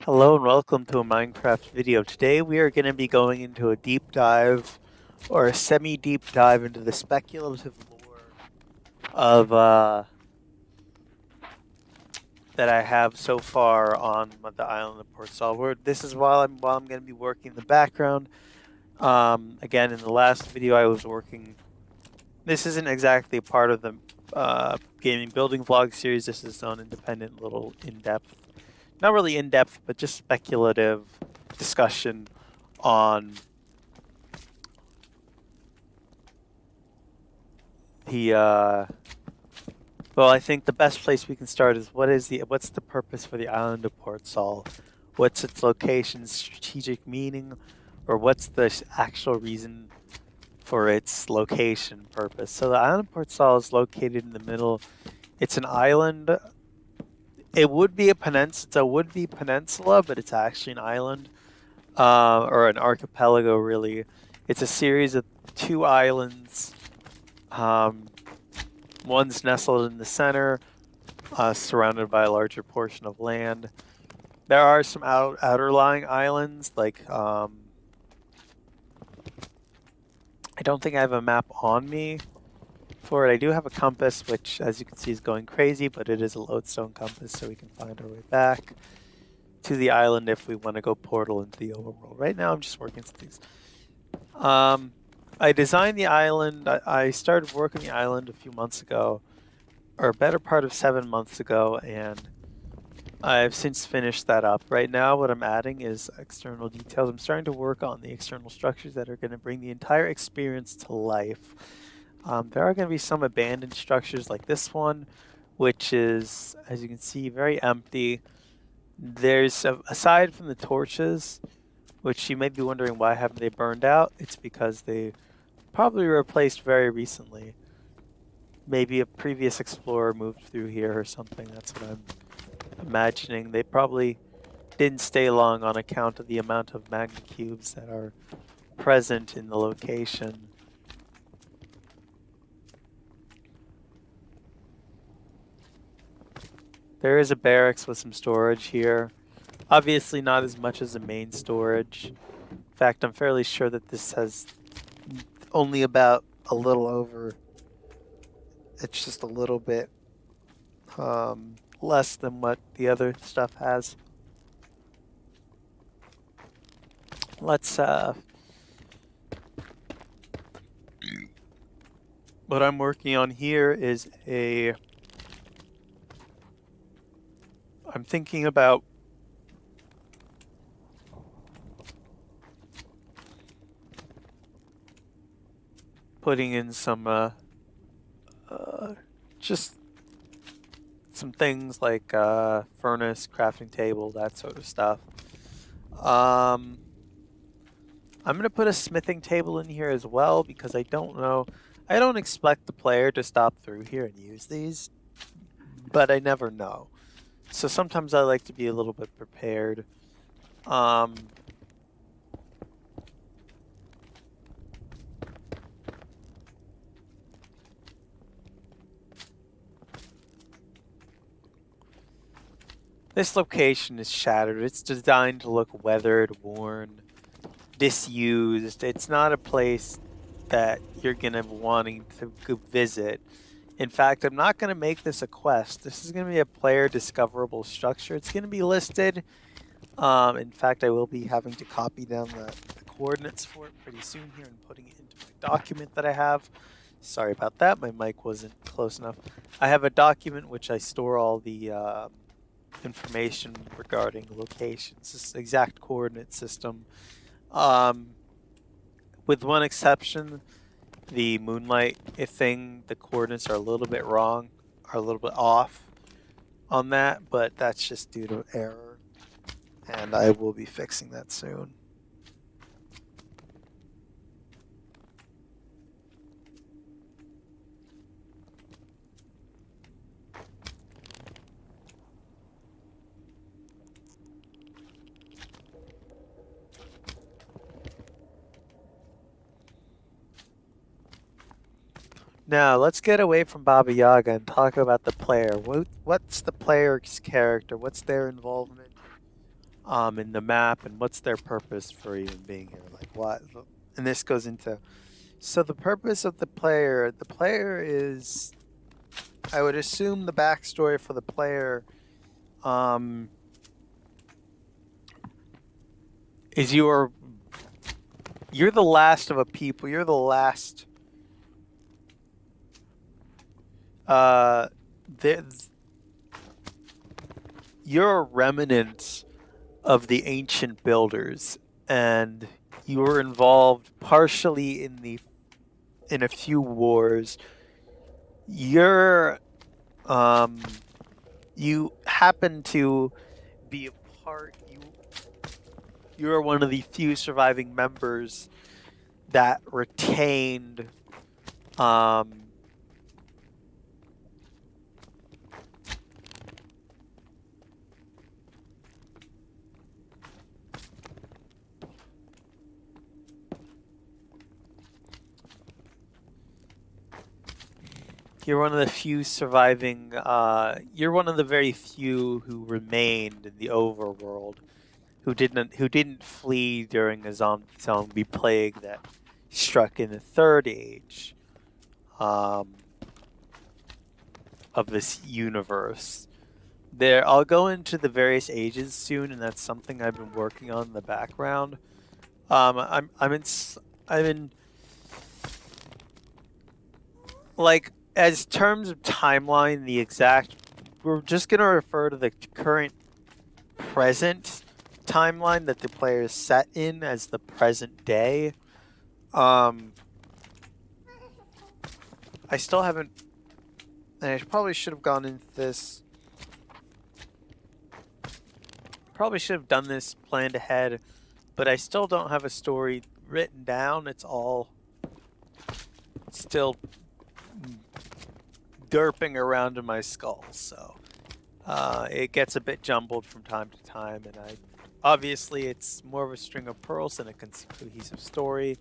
Hello and welcome to a Minecraft video. Today we are going to be going into a deep dive or a semi-deep dive into the speculative lore of that I have so far on the island of Portsal. This is while I'm going to be working in the background. Again, in the last video I was working. This isn't exactly a part of the gaming building vlog series. This is its own independent little in-depth, not really in-depth, but just speculative discussion on the well, I think the best place we can start is what's the purpose for the island of Port Saul? What's its location, strategic meaning, or what's the actual reason for its location purpose? So the island of Port Saul is located in the middle. It's an island. It would be a peninsula. It's a would-be peninsula, but it's actually an island, or an archipelago, really. It's a series of two islands. Um, One's nestled in the center, surrounded by a larger portion of land. There are some outerlying islands, like I don't think I have a map on me for it. I do have a compass, which, as you can see, is going crazy, but it is a lodestone compass, so we can find our way back to the island if we want to go portal into the overworld. Right now, I'm just working some things. I designed the island. I started working the island a few months ago, or a better part of 7 months ago, and I've since finished that up. Right now, what I'm adding is external details. I'm starting to work on the external structures that are going to bring the entire experience to life. There are going to be some abandoned structures like this one, which is, as you can see, very empty. There's, aside from the torches, which you may be wondering why haven't they burned out, it's because they probably replaced very recently. Maybe a previous explorer moved through here or something. That's what I'm imagining. They probably didn't stay long on account of the amount of magma cubes that are present in the location. There is a barracks with some storage here. Obviously not as much as the main storage. In fact, I'm fairly sure that this has only about a little over. It's just a little bit less than what the other stuff has. Let's what I'm working on here is I'm thinking about putting in some just some things like furnace, crafting table, that sort of stuff. I'm gonna put a smithing table in here as well because I don't know. I don't expect the player to stop through here and use these, but I never know. So sometimes I like to be a little bit prepared. This location is shattered. It's designed to look weathered, worn, disused. It's not a place that you're gonna wanting to go visit. In fact, I'm not gonna make this a quest. This is gonna be a player discoverable structure. It's gonna be listed. In fact, I will be having to copy down the coordinates for it pretty soon here and putting it into my document that I have. Sorry about that. My mic wasn't close enough. I have a document which I store all the information regarding locations, this exact coordinate system. With one exception, the moonlight thing, the coordinates are a little bit wrong, are a little bit off on that, but that's just due to error, and I will be fixing that soon. Now, let's get away from Baba Yaga and talk about the player. What's the player's character? What's their involvement in the map, and what's their purpose for even being here? Like what? And this goes into, so the purpose of the player is, I would assume the backstory for the player is you're the last of a people. You're the last. Uh, you're a remnant of the ancient builders, and you were involved partially in a few wars. You're you happen to be a part. You're one of the few surviving members that retained um you're one of the few surviving you're one of the very few who remained in the overworld, who didn't flee during a zombie plague that struck in the third age um of this universe. There, I'll go into the various ages soon, and that's something I've been working on in the background. I'm in like, as terms of timeline, the exact, we're just gonna refer to the current present timeline that the player is set in as the present day. Um, I still haven't, and I probably should have gone into this. Probably should have done this planned ahead, but I still don't have a story written down. It's all still derping around in my skull, so it gets a bit jumbled from time to time, and obviously it's more of a string of pearls than a cohesive story.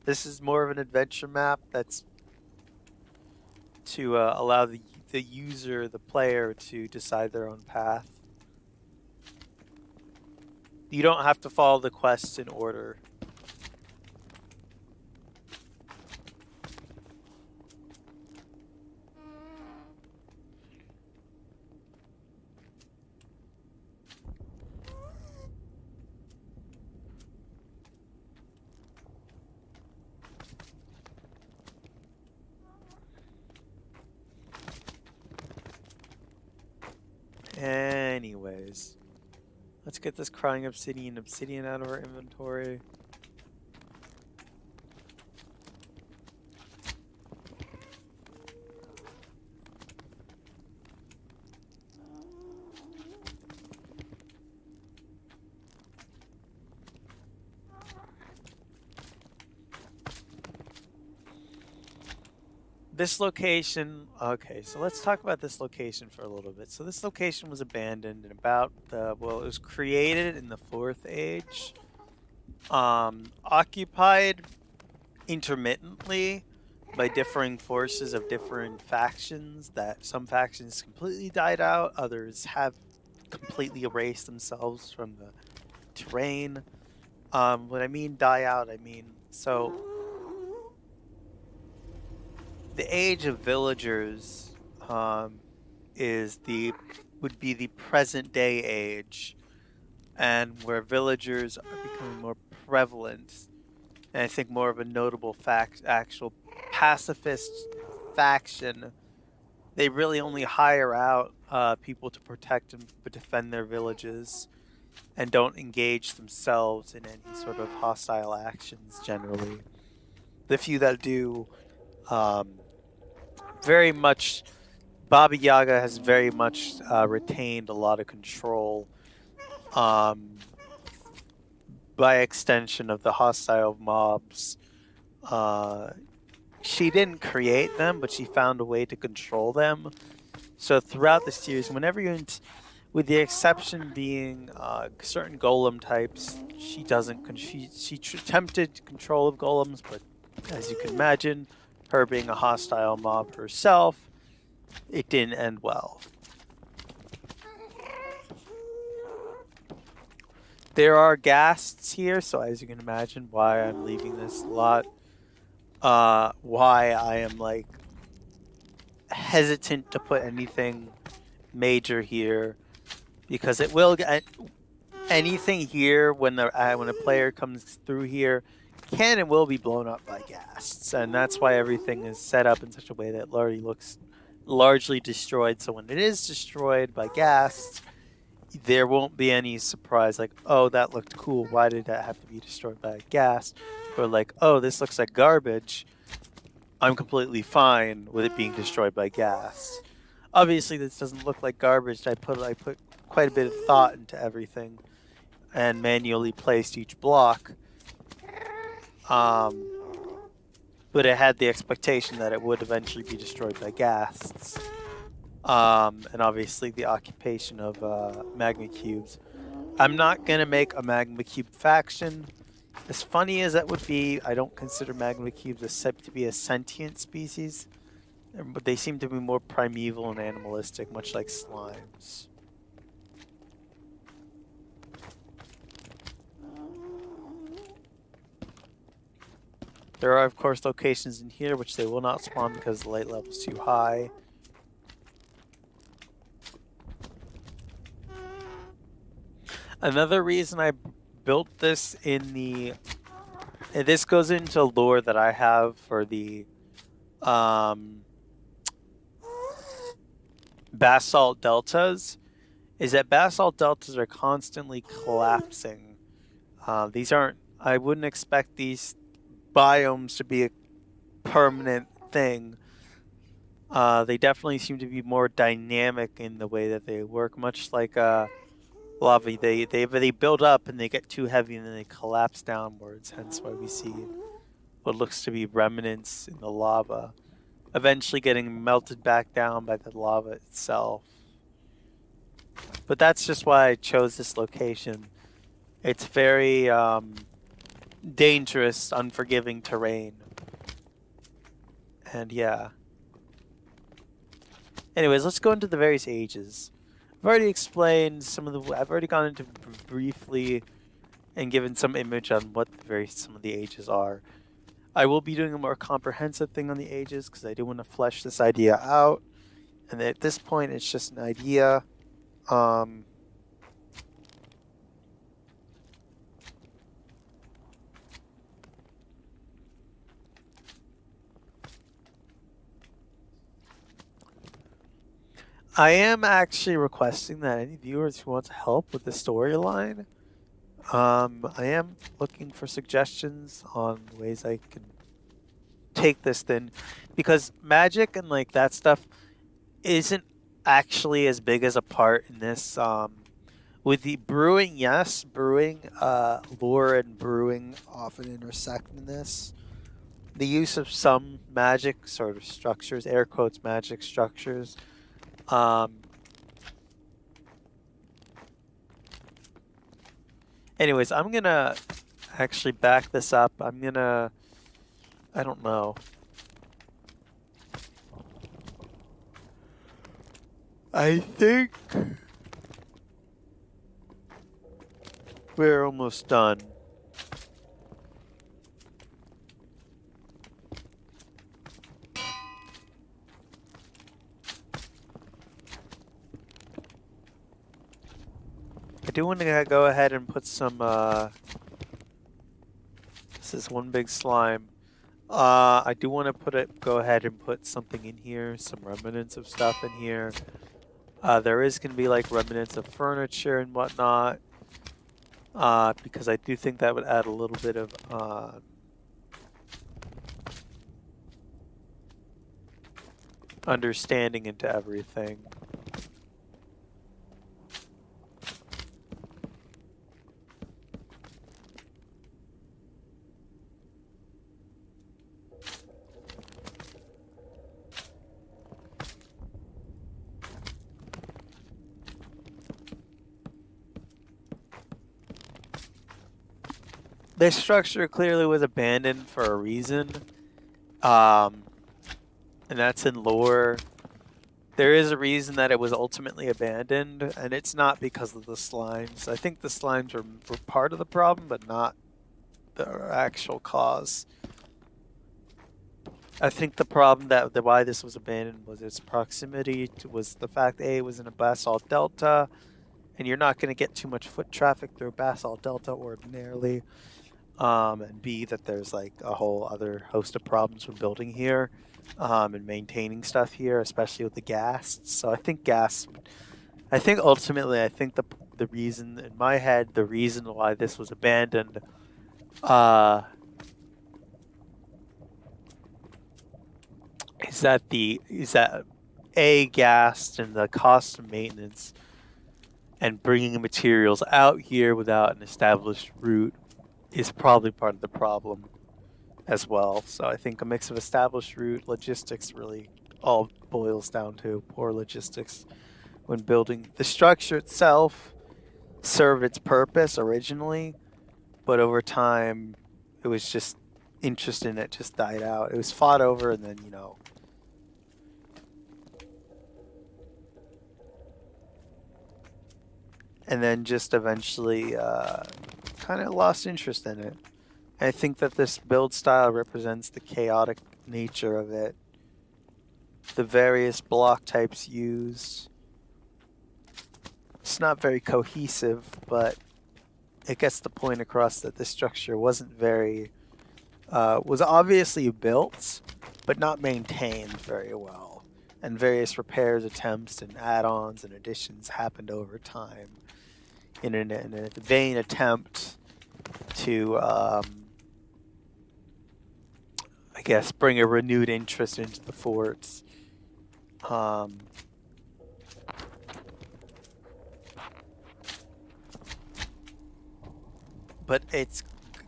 This is more of an adventure map that's to allow the user, the player, to decide their own path. You don't have to follow the quests in order. Anyways, let's get this crying obsidian out of our inventory. This location, okay, so let's talk about this location for a little bit. So this location was abandoned in about well, it was created in the 4th age, occupied intermittently by differing forces of different factions. That some factions completely died out, others have completely erased themselves from the terrain. When I mean die out, I mean, so the age of villagers would be the present day age, and where villagers are becoming more prevalent, and I think more of a notable actual pacifist faction. They really only hire out people to protect and defend their villages, and don't engage themselves in any sort of hostile actions generally. The few that do, um, very much, Baba Yaga has very much retained a lot of control, um, by extension of the hostile mobs. She didn't create them, but she found a way to control them. So throughout the series, whenever you, with the exception being certain golem types, she doesn't. She attempted control of golems, but as you can imagine, her being a hostile mob herself, it didn't end well. There are ghasts here, so as you can imagine why I'm leaving this lot. Why I am like hesitant to put anything major here, because it will get anything here when a player comes through here can and will be blown up by ghasts, and that's why everything is set up in such a way that it already looks largely destroyed. So when it is destroyed by ghasts, there won't be any surprise like, oh, that looked cool, why did that have to be destroyed by a ghast? Or like, oh, this looks like garbage, I'm completely fine with it being destroyed by gas. Obviously, this doesn't look like garbage. I put quite a bit of thought into everything and manually placed each block. Um, but it had the expectation that it would eventually be destroyed by ghasts. And obviously the occupation of magma cubes. I'm not gonna make a magma cube faction. As funny as that would be, I don't consider magma cubes to be a sentient species, but they seem to be more primeval and animalistic, much like slimes. There are, of course, locations in here which they will not spawn because the light level is too high. Another reason I built this in the... This goes into lore that I have for the basalt deltas, is that basalt deltas are constantly collapsing. These aren't... I wouldn't expect these biomes to be a permanent thing. They definitely seem to be more dynamic in the way that they work, much like lava. They build up and they get too heavy and then they collapse downwards, hence why we see what looks to be remnants in the lava, eventually getting melted back down by the lava itself. But that's just why I chose this location. It's very dangerous, unforgiving terrain. And yeah. Anyways, let's go into the various ages. I've already explained some of the... I've already gone into briefly and given some image on what some of the ages are. I will be doing a more comprehensive thing on the ages because I do want to flesh this idea out. And at this point, it's just an idea. I am actually requesting that any viewers who want to help with the storyline, I am looking for suggestions on ways I can take this then, because magic and like that stuff isn't actually as big as a part in this. With the brewing, yes, brewing, lore and brewing often intersect in this. The use of some magic sort of structures, air quotes, magic structures. Anyways, I'm gonna actually back this up. I don't know. I think we're almost done. I do want to go ahead and put some, this is one big slime. I do want to go ahead and put something in here, some remnants of stuff in here. There is going to be like remnants of furniture and whatnot. Because I do think that would add a little bit of, understanding into everything. This structure clearly was abandoned for a reason, and that's in lore. there is a reason that it was ultimately abandoned, and it's not because of the slimes. I think the slimes were part of the problem, but not the actual cause. I think the problem that why this was abandoned was its proximity to, was the fact A, it was in a basalt delta, and you're not going to get too much foot traffic through basalt delta ordinarily. And B, that there's like a whole other host of problems with building here, and maintaining stuff here, especially with the gas. So I think ultimately, I think the reason in my head, the reason why this was abandoned, is that A, gas and the cost of maintenance and bringing materials out here without an established route is probably part of the problem as well. So I think a mix of established route, logistics really all boils down to poor logistics when building. The structure itself served its purpose originally, but over time it was just interest in it just died out. It was fought over, and then and then just eventually kind of lost interest in it. I think that this build style represents the chaotic nature of it. The various block types used. It's not very cohesive, but it gets the point across that this structure wasn't very, was obviously built, but not maintained very well. And various repairs, attempts, and add-ons and additions happened over time in a vain attempt to, I guess, bring a renewed interest into the forts. But its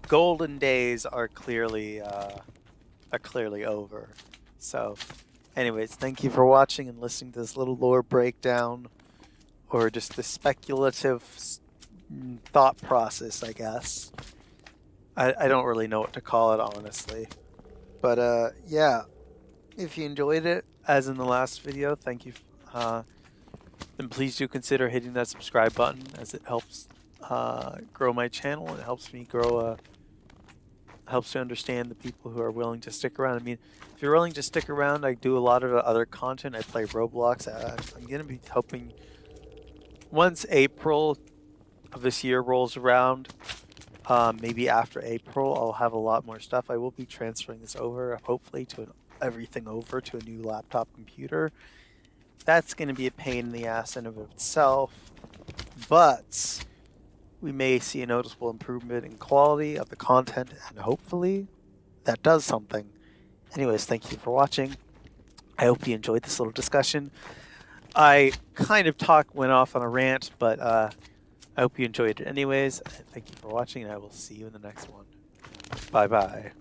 golden days are clearly over. So, anyways, thank you for watching and listening to this little lore breakdown, or just the speculative thought process, I guess. I don't really know what to call it, honestly. But yeah, if you enjoyed it, as in the last video, thank you. Then please do consider hitting that subscribe button, as it helps grow my channel, and it helps me grow helps to understand the people who are willing to stick around. I mean, if you're willing to stick around, I do a lot of other content. I play Roblox. I'm gonna be hoping once April of this year rolls around, maybe after April, I'll have a lot more stuff. I will be transferring this over, hopefully, to everything over to a new laptop computer. That's going to be a pain in the ass in of itself, but we may see a noticeable improvement in quality of the content, and hopefully that does something. Anyways, thank you for watching. I hope you enjoyed this little discussion. I kind of went off on a rant, but I hope you enjoyed it anyways. Thank you for watching, and I will see you in the next one. Bye-bye.